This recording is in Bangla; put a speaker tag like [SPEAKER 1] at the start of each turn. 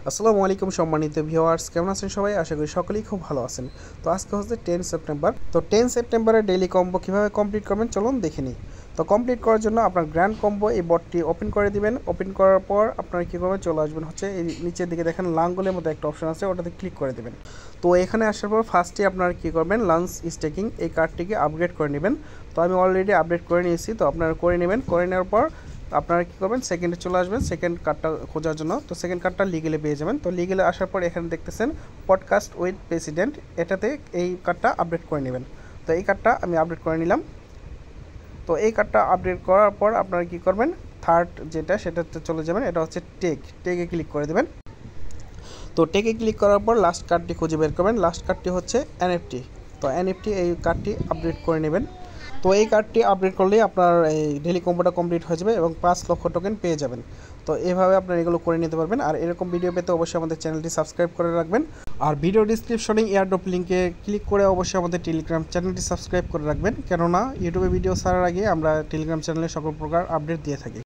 [SPEAKER 1] আসসালামু আলাইকুম সম্মানিত ভিউয়ার্স, কেমন আছেন সবাই? আশা করি সকলেই খুব ভালো আছেন। তো আজকে হচ্ছে 10 সেপ্টেম্বর। তো 10 সেপ্টেম্বরের ডেইলি কম্বো কীভাবে কমপ্লিট করবেন চলুন দেখে নিই। তো কমপ্লিট করার জন্য আপনার গ্র্যান্ড কম্বো এই বটটি ওপেন করে দিবেন। ওপেন করার পর আপনারা কী করবেন, চলে আসবেন হচ্ছে এই নিচের দিকে দেখেন লাঙ্গলের মতো একটা অপশন আছে, ওটাতে ক্লিক করে দেবেন। তো এখানে আসার পর ফার্স্টে আপনারা কী করবেন, লাঞ্চ স্টেকিং এই কার্ডটিকে আপগ্রেড করে নেবেন। তো আমি অলরেডি আপডেট করে নিয়েছি, তো আপনারা করে নেবেন। করে নেওয়ার পর আপনারা কী করবেন, সেকেন্ডে চলে আসবেন সেকেন্ড কার্ডটা খোঁজার জন্য। তো সেকেন্ড কার্ডটা লিগেলে পেয়ে যাবেন। তো লিগেলে আসার পর এখানে দেখতেছেন পডকাস্ট উইথ প্রেসিডেন্ট, এটাতে এই কার্ডটা আপডেট করে নেবেন। তো এই কার্ডটা আমি আপডেট করে নিলাম। তো এই কার্ডটা আপডেট করার পর আপনারা কী করবেন, থার্ড সেটাতে চলে যাবেন। এটা হচ্ছে টেকে ক্লিক করে দেবেন। তো টেকে ক্লিক করার পর লাস্ট কার্ডটি খুঁজে বের করবেন। লাস্ট কার্ডটি হচ্ছে এনএফটি। তো এনএফটি এই কার্ডটি আপডেট করে নেবেন। তো এই কার্ডটি আপডেট করলেই আপনার এই ডেলি কম্বোটা কমপ্লিট হয়ে যাবে এবং 5 লক্ষ টোকেন পেয়ে যাবেন। তো এভাবে আপনারা এগুলো করে নিতে পারবেন। আর এরকম ভিডিও পেতে অবশ্যই আমাদের চ্যানেলটি সাবস্ক্রাইব করে রাখবেন। আর ভিডিও ডিসক্রিপশনে এয়ারড্রপ লিঙ্কে ক্লিক করে অবশ্যই আমাদের টেলিগ্রাম চ্যানেলটি সাবস্ক্রাইব করে রাখবেন, কেননা ইউটিউবে ভিডিও ছাড়ার আগে আমরা টেলিগ্রাম চ্যানেলে সকল প্রকার আপডেট দিয়ে থাকি।